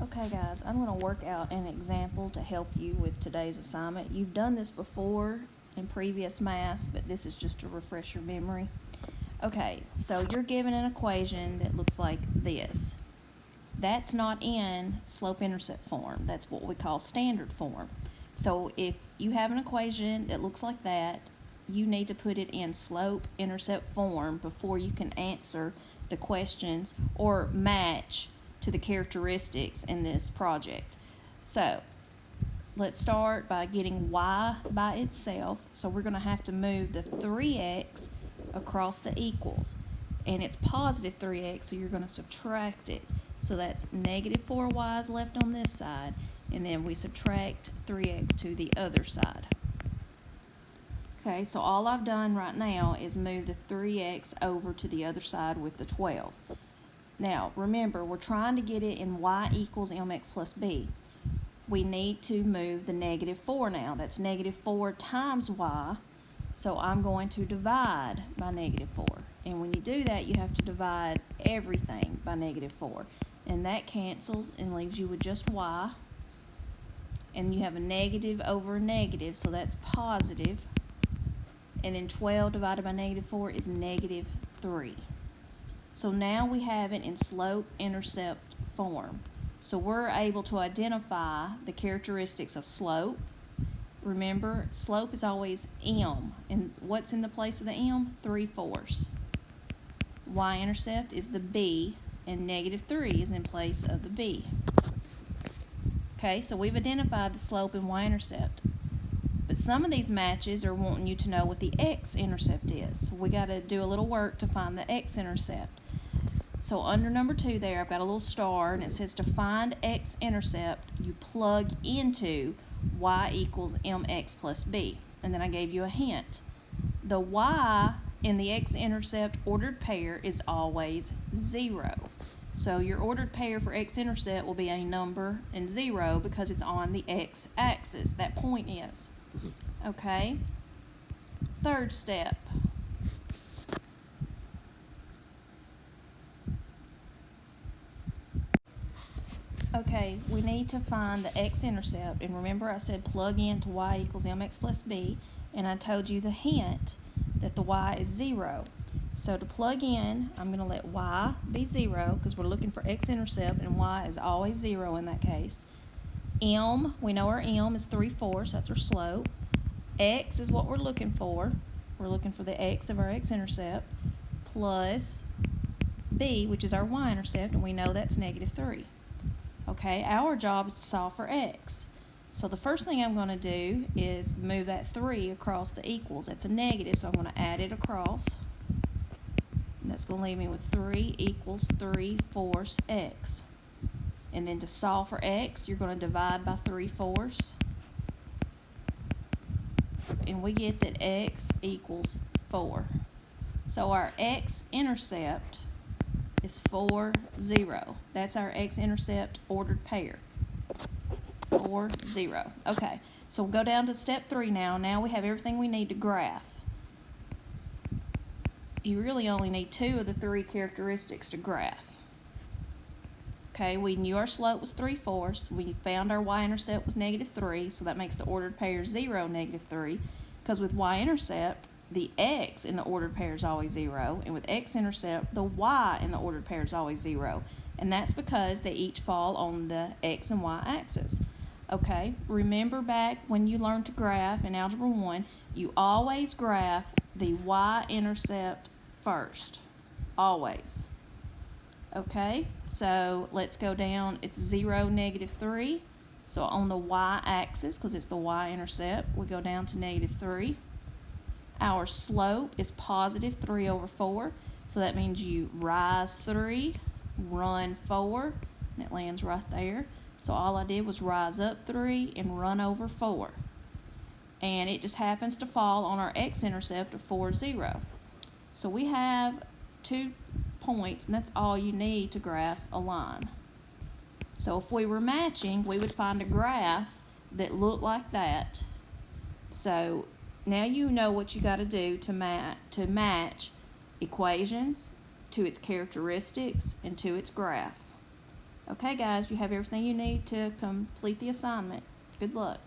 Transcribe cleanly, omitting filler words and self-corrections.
Okay guys, I'm going to work out an example to help you with today's assignment. You've done this before in previous maths, but this is just to refresh your memory. Okay, so you're given an equation that looks like this. That's not in slope-intercept form. That's what we call standard form. So if you have an equation that looks like that, you need to put it in slope-intercept form before you can answer the questions or match to the characteristics in this project. So let's start by getting y by itself. So we're going to have to move the 3x across the equals. And it's positive 3x, so you're going to subtract it. So that's negative 4y is left on this side, and then we subtract 3x to the other side. Okay, so all I've done right now is move the 3x over to the other side with the 12. Now, remember, we're trying to get it in y equals mx plus b. We need to move the negative 4 now. That's negative 4 times y, so I'm going to divide by negative 4. And when you do that, you have to divide everything by negative 4. And that cancels and leaves you with just y. And you have a negative over a negative, so that's positive. And then 12 divided by negative 4 is negative 3. So now we have it in slope-intercept form. So we're able to identify the characteristics of slope. Remember, slope is always m. And what's in the place of the m? 3/4. Y-intercept is the b, and negative 3 is in place of the b. Okay, so we've identified the slope and y-intercept. But some of these matches are wanting you to know what the x-intercept is. We got to do a little work to find the x-intercept. So under number 2 there, I've got a little star, and it says to find x-intercept, you plug into y equals mx plus b. And then I gave you a hint. The y in the x-intercept ordered pair is always 0. So your ordered pair for x-intercept will be a number and 0 because it's on the x-axis. That point is. Okay? Third step. Okay, we need to find the x-intercept, and remember I said plug into y equals mx plus b, and I told you the hint that the y is 0. So to plug in, I'm going to let y be 0 because we're looking for x-intercept, and y is always 0 in that case. M, we know our m is 3/4, that's our slope. X is what we're looking for. We're looking for the x of our x-intercept, plus b, which is our y-intercept, and we know that's negative 3. Okay, our job is to solve for x. So the first thing I'm going to do is move that 3 across the equals. That's a negative, so I'm going to add it across. And that's going to leave me with 3 equals 3/4 x. And then to solve for x, you're going to divide by 3/4. And we get that x equals 4. So our x-intercept is 4, 0. That's our x-intercept ordered pair. 4, 0. Okay, so we'll go down to step 3 now. Now we have everything we need to graph. You really only need 2 of the 3 characteristics to graph. Okay, we knew our slope was 3/4. We found our y-intercept was negative 3, so that makes the ordered pair 0, negative 3. Because with y-intercept, the x in the ordered pair is always 0, and with x-intercept, the y in the ordered pair is always 0. And that's because they each fall on the x and y axis. Okay, remember back when you learned to graph in Algebra 1, you always graph the y-intercept first. Always. Okay, so let's go down. It's 0, negative 3. So on the y-axis, because it's the y-intercept, we go down to negative 3. Our slope is positive 3/4, so that means you rise 3, run 4, and it lands right there. So all I did was rise up 3 and run over 4. And it just happens to fall on our x-intercept of 4, 0. So we have 2 points, and that's all you need to graph a line. So if we were matching, we would find a graph that looked like that. So now you know what you got to do to match equations to its characteristics and to its graph. Okay, guys, you have everything you need to complete the assignment. Good luck.